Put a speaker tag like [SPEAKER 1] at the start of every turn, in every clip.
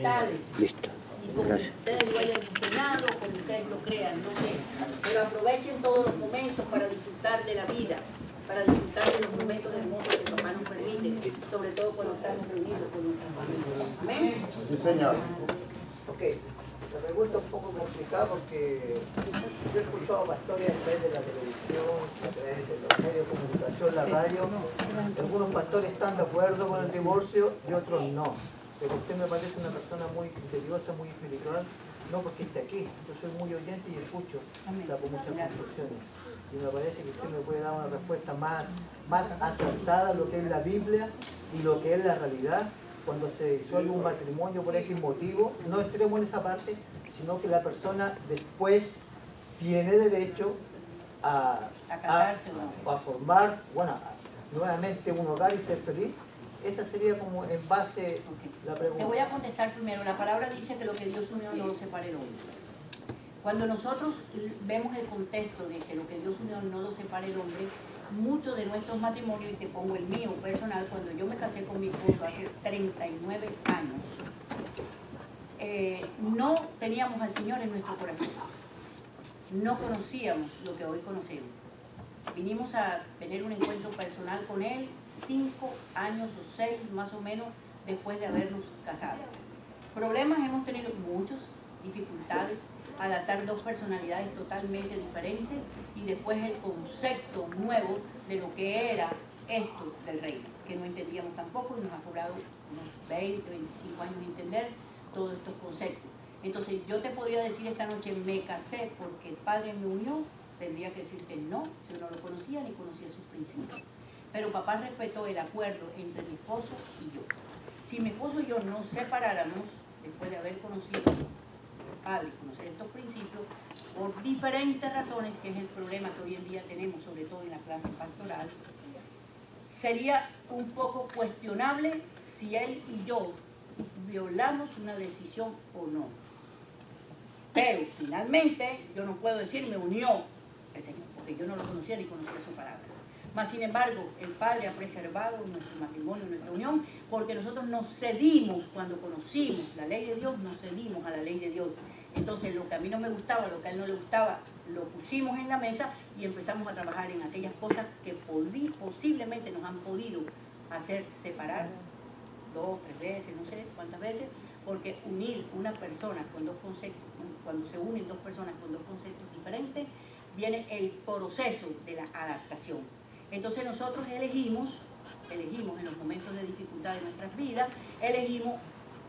[SPEAKER 1] mentales.
[SPEAKER 2] Listo.
[SPEAKER 1] Y como
[SPEAKER 2] Gracias.
[SPEAKER 1] ustedes lo hayan enseñado, como ustedes lo crean, no sé. Pero aprovechen todos los momentos para disfrutar de la vida, para disfrutar de los momentos hermosos que papá nos permite, sobre todo cuando estamos reunidos con nuestras familias. Amén.
[SPEAKER 3] Sí, señor.
[SPEAKER 4] Ok, la pregunta es un poco complicada porque yo he escuchado pastores a través de la televisión, a través de los medios de comunicación, la radio. Algunos pastores están de acuerdo con el divorcio y otros no. Pero usted me parece una persona muy criteriosa, muy espiritual, no porque esté aquí. Yo soy muy oyente y escucho, saco muchas conclusiones. Y me parece que usted me puede dar una respuesta más acertada a lo que es la Biblia y lo que es la realidad. Cuando se disuelve un matrimonio por X motivo, no extremo en esa parte, sino que la persona después tiene derecho a
[SPEAKER 1] casarse o
[SPEAKER 4] a formar, bueno, nuevamente un hogar y ser feliz. Esa sería como en base la pregunta.
[SPEAKER 1] Te voy a contestar primero. La palabra dice que lo que Dios unió no lo separe el hombre. Cuando nosotros vemos el contexto de que lo que Dios unió no lo separe el hombre, muchos de nuestros matrimonios, y te pongo el mío personal, cuando yo me casé con mi esposo hace 39 años, no teníamos al Señor en nuestro corazón. No conocíamos lo que hoy conocemos. Vinimos a tener un encuentro personal con Él 5 años o 6 más o menos después de habernos casado. Problemas hemos tenido muchos, dificultades, adaptar dos personalidades totalmente diferentes y después el concepto nuevo de lo que era esto del reino, que no entendíamos tampoco y nos ha cobrado unos 20, 25 años entender todos estos conceptos. Entonces yo te podría decir esta noche, me casé porque el Padre me unió, tendría que decirte no, yo no lo conocía ni conocía sus principios. Pero papá respetó el acuerdo entre mi esposo y yo. Si mi esposo y yo nos separáramos, después de haber conocido Padre, conocer estos principios, por diferentes razones, que es el problema que hoy en día tenemos, sobre todo en la clase pastoral, sería un poco cuestionable si él y yo violamos una decisión o no. Pero finalmente yo no puedo decir me unió el Señor, porque yo no lo conocía ni conocía su palabra. Mas sin embargo, el Padre ha preservado nuestro matrimonio, nuestra unión, porque nosotros nos cedimos cuando conocimos la ley de Dios, nos cedimos a la ley de Dios. Entonces lo que a mí no me gustaba, lo que a él no le gustaba, lo pusimos en la mesa y empezamos a trabajar en aquellas cosas que posiblemente nos han podido hacer separar 2, 3 veces, no sé cuántas veces, porque unir una persona con dos conceptos, cuando se unen dos personas con dos conceptos diferentes, viene el proceso de la adaptación. Entonces nosotros elegimos en los momentos de dificultad de nuestras vidas, elegimos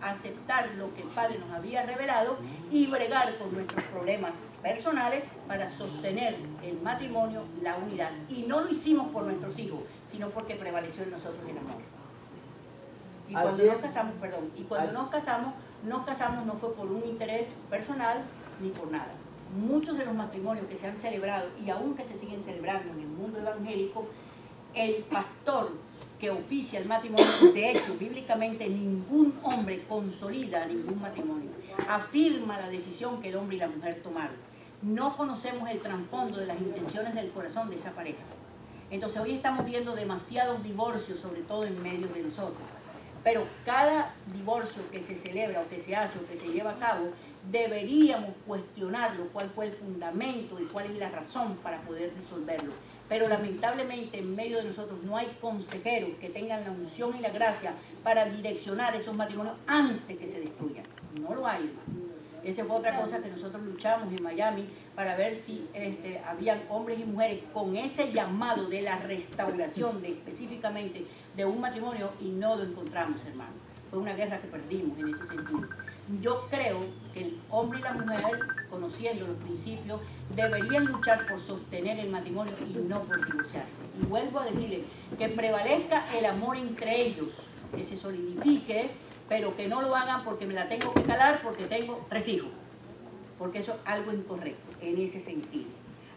[SPEAKER 1] aceptar lo que el Padre nos había revelado y bregar con nuestros problemas personales para sostener el matrimonio, la unidad. Y no lo hicimos por nuestros hijos, sino porque prevaleció en nosotros el amor. Y cuando nos casamos no fue por un interés personal ni por nada. Muchos de los matrimonios que se han celebrado y aún que se siguen celebrando en el mundo evangélico, el pastor que oficia el matrimonio, de hecho, bíblicamente ningún hombre consolida ningún matrimonio, afirma la decisión que el hombre y la mujer tomaron. No conocemos el trasfondo de las intenciones del corazón de esa pareja. Entonces hoy estamos viendo demasiados divorcios, sobre todo en medio de nosotros. Pero cada divorcio que se celebra o que se hace o que se lleva a cabo, deberíamos cuestionarlo, cuál fue el fundamento y cuál es la razón para poder resolverlo. Pero lamentablemente en medio de nosotros no hay consejeros que tengan la unción y la gracia para direccionar esos matrimonios antes que se destruyan. No lo hay. Esa fue otra cosa que nosotros luchamos en Miami para ver si habían hombres y mujeres con ese llamado de la restauración específicamente de un matrimonio y no lo encontramos, hermano. Fue una guerra que perdimos en ese sentido. Yo creo que el hombre y la mujer, conociendo los principios, deberían luchar por sostener el matrimonio y no por divorciarse. Y vuelvo a decirle que prevalezca el amor entre ellos, que se solidifique, pero que no lo hagan porque me la tengo que calar porque tengo 3 hijos. Porque eso es algo incorrecto en ese sentido.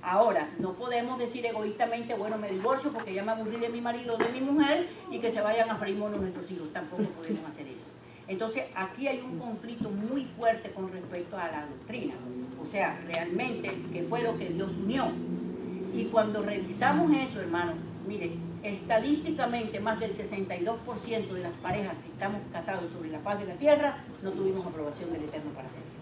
[SPEAKER 1] Ahora, no podemos decir egoístamente, bueno, me divorcio porque ya me aburrí de mi marido o de mi mujer y que se vayan a freír monos nuestros hijos. Tampoco podemos hacer eso. Entonces, aquí hay un conflicto muy fuerte con respecto a la doctrina. O sea, realmente, ¿qué fue lo que Dios unió? Y cuando revisamos eso, hermano, mire, estadísticamente más del 62% de las parejas que estamos casados sobre la faz de la tierra no tuvimos aprobación del Eterno para siempre.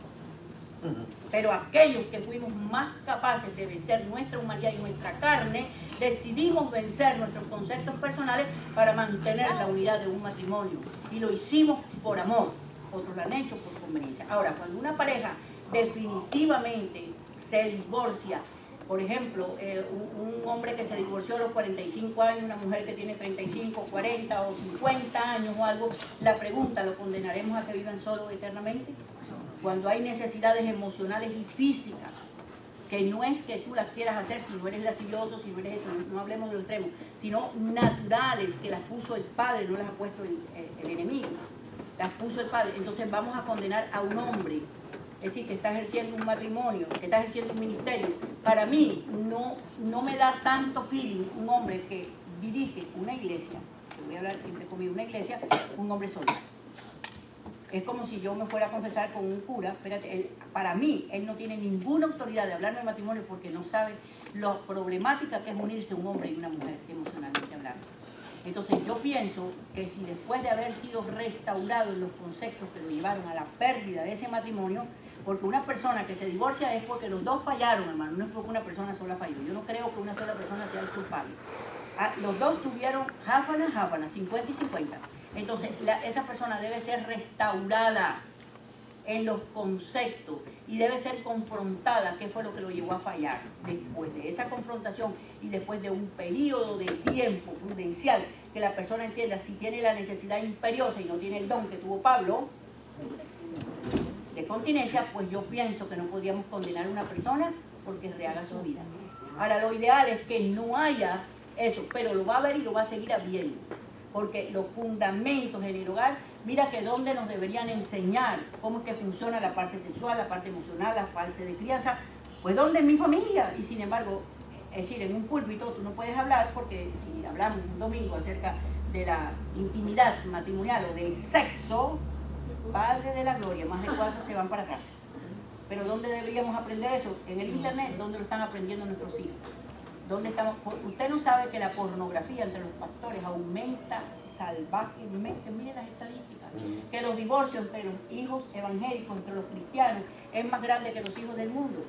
[SPEAKER 1] Pero aquellos que fuimos más capaces de vencer nuestra humanidad y nuestra carne, decidimos vencer nuestros conceptos personales para mantener la unidad de un matrimonio. Y lo hicimos por amor. Otros lo han hecho por conveniencia. Ahora, cuando una pareja definitivamente se divorcia, por ejemplo, un hombre que se divorció a los 45 años, una mujer que tiene 35, 40 o 50 años o algo, la pregunta, ¿lo condenaremos a que vivan solos eternamente? Cuando hay necesidades emocionales y físicas, que no es que tú las quieras hacer si no eres lascivioso, si no eres eso, no hablemos de lo extremo, sino naturales, que las puso el Padre, no las ha puesto el enemigo, las puso el Padre. Entonces vamos a condenar a un hombre, es decir, que está ejerciendo un matrimonio, que está ejerciendo un ministerio. Para mí no me da tanto feeling un hombre que dirige una iglesia, que voy a hablar siempre conmigo, una iglesia, un hombre solo. Es como si yo me fuera a confesar con un cura. Espérate, para mí, él no tiene ninguna autoridad de hablarme de matrimonio porque no sabe lo problemática que es unirse un hombre y una mujer, emocionalmente hablando. Entonces yo pienso que si después de haber sido restaurado en los conceptos que lo llevaron a la pérdida de ese matrimonio, porque una persona que se divorcia es porque los dos fallaron, hermano, no es porque una persona sola falló. Yo no creo que una sola persona sea el culpable. Los dos tuvieron jáfana, 50 y 50. Entonces, esa persona debe ser restaurada en los conceptos y debe ser confrontada, qué fue lo que lo llevó a fallar. Después de esa confrontación y después de un periodo de tiempo prudencial, que la persona entienda si tiene la necesidad imperiosa y no tiene el don que tuvo Pablo de continencia, pues yo pienso que no podríamos condenar a una persona porque rehaga su vida. Ahora, lo ideal es que no haya eso, pero lo va a ver y lo va a seguir habiendo. Porque los fundamentos en el hogar, mira que donde nos deberían enseñar cómo es que funciona la parte sexual, la parte emocional, la parte de crianza, pues donde en mi familia. Y sin embargo, es decir, en un púlpito tú no puedes hablar porque si hablamos un domingo acerca de la intimidad matrimonial o del sexo, Padre de la gloria, más de 4 se van para atrás. Pero ¿dónde deberíamos aprender eso? En el internet, ¿dónde lo están aprendiendo nuestros hijos? ¿Dónde estamos? Usted no sabe que la pornografía entre los pastores aumenta salvajemente. Mire las estadísticas. Que los divorcios entre los hijos evangélicos, entre los cristianos, es más grande que los hijos del mundo.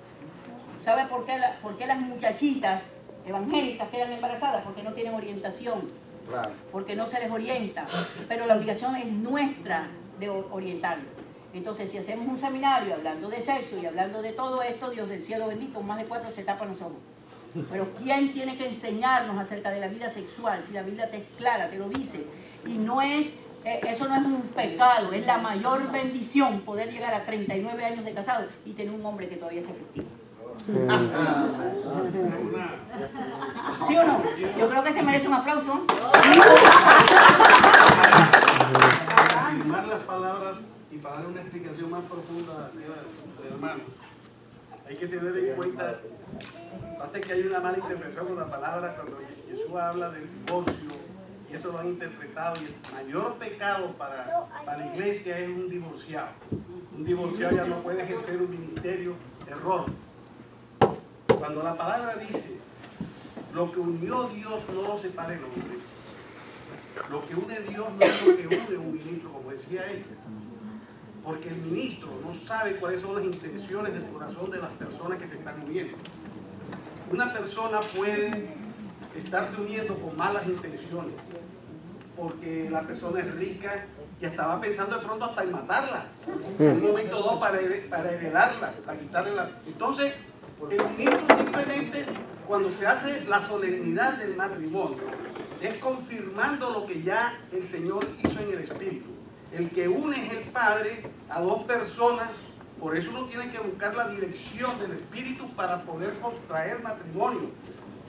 [SPEAKER 1] ¿Sabe por qué las muchachitas evangélicas quedan embarazadas? Porque no tienen orientación. Claro. Porque no se les orienta. Pero la obligación es nuestra de orientarlos. Entonces, si hacemos un seminario hablando de sexo y hablando de todo esto, Dios del cielo bendito, más de 4 se tapan los ojos. Pero ¿quién tiene que enseñarnos acerca de la vida sexual? Si la Biblia te es clara, te lo dice. Y no es, eso no es un pecado, es la mayor bendición poder llegar a 39 años de casado y tener un hombre que todavía es efectivo. ¿Sí o no? Yo creo que se merece un aplauso.
[SPEAKER 2] Para afirmar las palabras y para dar una explicación más profunda, hermano, hay que tener en cuenta. Pasa que hay una mala interpretación con la palabra cuando Jesús habla del divorcio y eso lo han interpretado y el mayor pecado para la iglesia es un divorciado. Un divorciado ya no puede ejercer un ministerio, error. Cuando la palabra dice lo que unió Dios no lo separe el hombre. Lo que une Dios no es lo que une un ministro, como decía ella. Porque el ministro no sabe cuáles son las intenciones del corazón de las personas que se están uniendo. Una persona puede estarse uniendo con malas intenciones, porque la persona es rica y hasta va pensando de pronto hasta en matarla, en un momento dado para heredarla, para quitarle la... Entonces, el ministro simplemente, cuando se hace la solemnidad del matrimonio, es confirmando lo que ya el Señor hizo en el Espíritu. El que une es el Padre a dos personas. Por eso uno tiene que buscar la dirección del Espíritu para poder contraer matrimonio.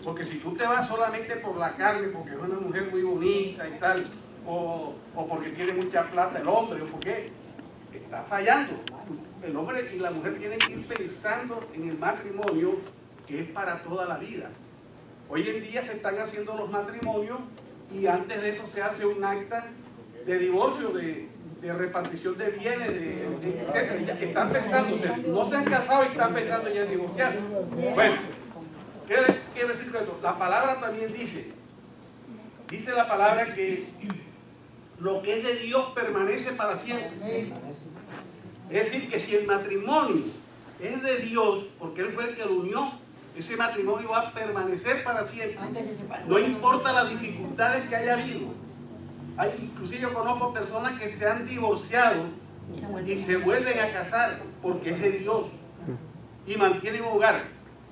[SPEAKER 2] Porque si tú te vas solamente por la carne, porque es una mujer muy bonita y tal, o porque tiene mucha plata el hombre, o porque está fallando. El hombre y la mujer tienen que ir pensando en el matrimonio, que es para toda la vida. Hoy en día se están haciendo los matrimonios y antes de eso se hace un acta de divorcio, de repartición de bienes, etc. Ya están pensando, no se han casado y están pensando ya en divorciarse. Bueno, ¿qué quiero decir con esto? La palabra también dice Dice la palabra que lo que es de Dios permanece para siempre. Es decir, que si el matrimonio es de Dios, porque Él fue el que lo unió, ese matrimonio va a permanecer para siempre. No importa las dificultades que haya habido. Inclusive yo conozco personas que se han divorciado y se vuelven a casar porque es de Dios y mantienen un hogar.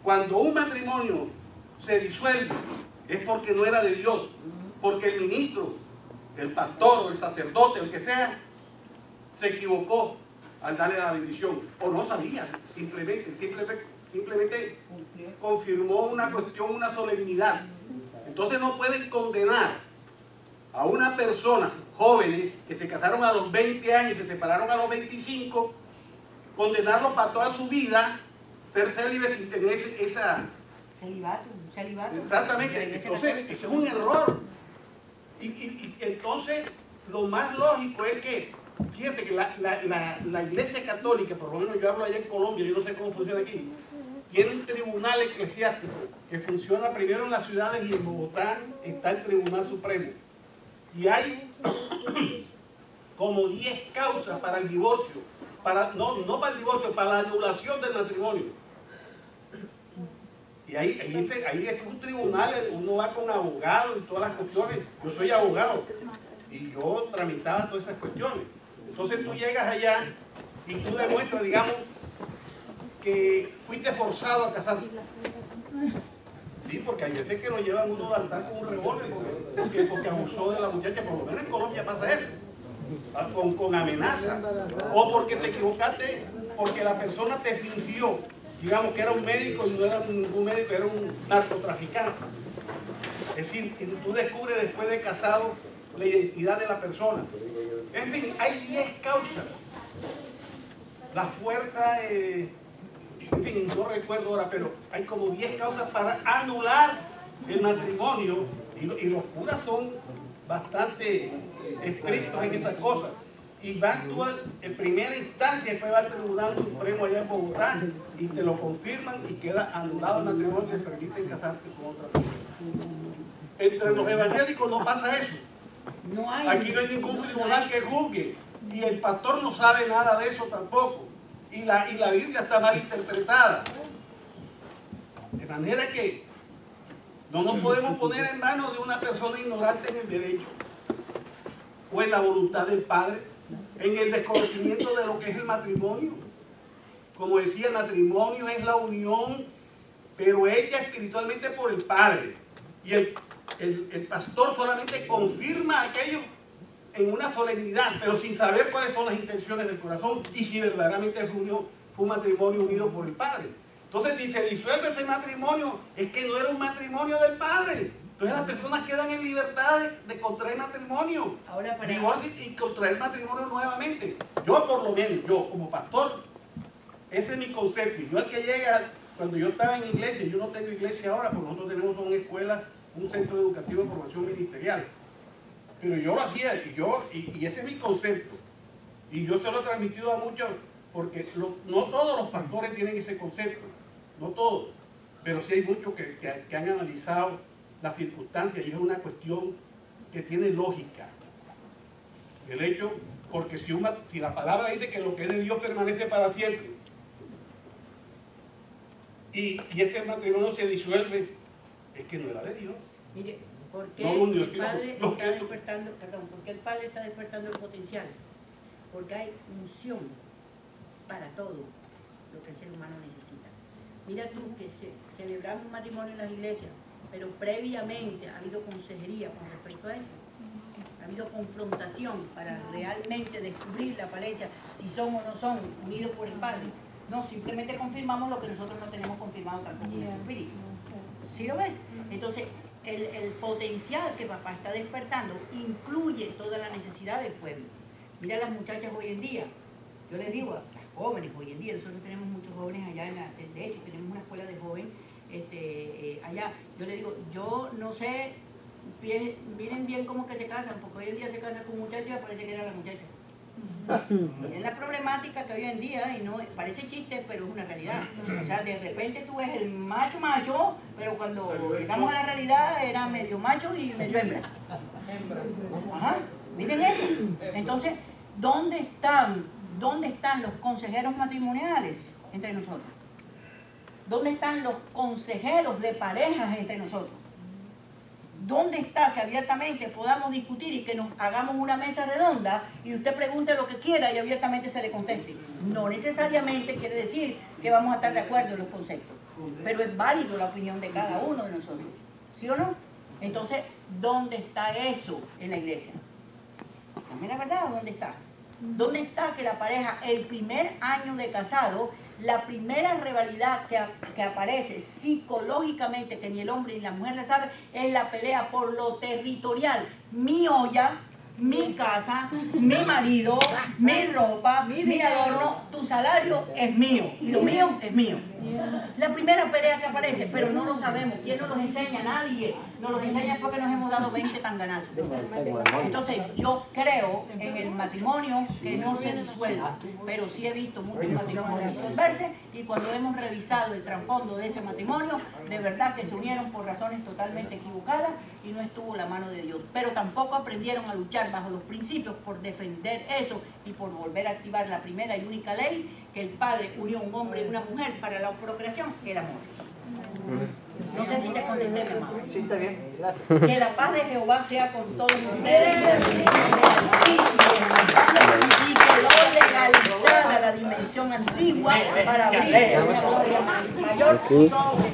[SPEAKER 2] Cuando un matrimonio se disuelve es porque no era de Dios, porque el ministro, el pastor o el sacerdote, el que sea, se equivocó al darle la bendición, o no sabía, simplemente confirmó una cuestión, una solemnidad. Entonces no pueden condenar a una persona, jóvenes, que se casaron a los 20 años y se separaron a los 25, condenarlos para toda su vida, ser célibes sin tener esa...
[SPEAKER 1] Celibato.
[SPEAKER 2] Exactamente, entonces ese es un error. Y entonces lo más lógico es que, fíjate que la Iglesia Católica, por lo menos yo hablo allá en Colombia, yo no sé cómo funciona aquí, tiene un tribunal eclesiástico que funciona primero en las ciudades y en Bogotá está el Tribunal Supremo. Y hay como 10 causas para el divorcio, no para el divorcio, para la anulación del matrimonio. Y ahí es un tribunal, uno va con abogado y todas las cuestiones. Yo soy abogado y yo tramitaba todas esas cuestiones. Entonces tú llegas allá y tú demuestras, digamos, que fuiste forzado a casarte. Sí, porque hay veces que lo llevan uno a altar con un revólver porque abusó de la muchacha. Por lo menos en Colombia pasa eso, con amenaza. O porque te equivocaste, porque la persona te fingió, digamos que era un médico y no era ningún médico, era un narcotraficante. Es decir, que tú descubres después de casado la identidad de la persona. En fin, hay 10 causas. La fuerza... en fin, no recuerdo ahora, pero hay como 10 causas para anular el matrimonio y los curas son bastante estrictos en esas cosas. Y va a actuar en primera instancia, después va al Tribunal Supremo allá en Bogotá y te lo confirman y queda anulado el matrimonio y te permiten casarte con otra persona. Entre los evangélicos no pasa eso. Aquí no hay ningún tribunal que juzgue y el pastor no sabe nada de eso tampoco. Y la Biblia está mal interpretada. De manera que no nos podemos poner en manos de una persona ignorante en el derecho o en la voluntad del Padre, en el desconocimiento de lo que es el matrimonio. Como decía, el matrimonio es la unión, pero hecha espiritualmente por el Padre. Y el pastor solamente confirma aquello en una solemnidad, pero sin saber cuáles son las intenciones del corazón y si verdaderamente fue un matrimonio unido por el Padre. Entonces, si se disuelve ese matrimonio, es que no era un matrimonio del Padre. Entonces las personas quedan en libertad de contraer matrimonio, divorcio y contraer matrimonio nuevamente. Yo por lo menos, yo como pastor, ese es mi concepto. Y yo el que llega, cuando yo estaba en iglesia, yo no tengo iglesia ahora, porque nosotros tenemos una escuela, un centro educativo de formación ministerial. Pero yo lo hacía y ese es mi concepto. Y yo se lo he transmitido a muchos, porque no todos los pastores tienen ese concepto, no todos, pero sí hay muchos que han analizado las circunstancias y es una cuestión que tiene lógica. El hecho, porque si la palabra dice que lo que es de Dios permanece para siempre y ese matrimonio se disuelve, es que no era de Dios.
[SPEAKER 1] Mire, ¿por qué el Padre está despertando el potencial? Porque hay unción para todo lo que el ser humano necesita. Mira tú que celebramos un matrimonio en las iglesias, pero previamente ha habido consejería con respecto a eso. Ha habido confrontación para realmente descubrir la falencia, si son o no son unidos por el Padre. No, simplemente confirmamos lo que nosotros no tenemos confirmado tampoco en el Espíritu. ¿Sí lo ves? Entonces, el potencial que papá está despertando incluye toda la necesidad del pueblo. Mira las muchachas hoy en día. Yo les digo a las jóvenes hoy en día, nosotros tenemos muchos jóvenes allá de hecho, tenemos una escuela de jóvenes allá. Yo les digo, yo no sé, miren bien cómo que se casan, porque hoy en día se casan con muchachos y parece que era la muchacha. Es la problemática que hoy en día, y no parece chiste, pero es una realidad. O sea, de repente tú ves el macho, pero cuando llegamos a la realidad era medio macho y medio hembra. Ajá, miren eso. Entonces, ¿dónde están los consejeros matrimoniales entre nosotros? ¿Dónde están los consejeros de parejas entre nosotros? ¿Dónde está que abiertamente podamos discutir y que nos hagamos una mesa redonda y usted pregunte lo que quiera y abiertamente se le conteste? No necesariamente quiere decir que vamos a estar de acuerdo en los conceptos, pero es válido la opinión de cada uno de nosotros, ¿sí o no? Entonces, ¿dónde está eso en la iglesia? Dame la verdad, ¿dónde está? ¿Dónde está que la pareja, el primer año de casado, la primera rivalidad que aparece psicológicamente, que ni el hombre ni la mujer la sabe, es la pelea por lo territorial? Mi olla, mi casa, mi marido, mi ropa, mi adorno, tu salario es mío y lo mío es mío. La primera pelea que aparece, pero no lo sabemos. ¿Quién nos los enseña? Nadie. Nos los enseña porque nos hemos dado 20 tanganazos. Entonces, yo creo en el matrimonio que no se disuelva, pero sí he visto muchos matrimonios disolverse y cuando hemos revisado el trasfondo de ese matrimonio, de verdad que se unieron por razones totalmente equivocadas y no estuvo la mano de Dios. Pero tampoco aprendieron a luchar bajo los principios por defender eso y por volver a activar la primera y única ley, que el Padre unió un hombre y una mujer para la procreación, el amor. No sé si te contesté, mi hermano.
[SPEAKER 4] Sí, está bien, gracias.
[SPEAKER 1] Que la paz de Jehová sea con todos ustedes. Y quedó legalizada la dimensión antigua para abrirse a una gloria mayor sobre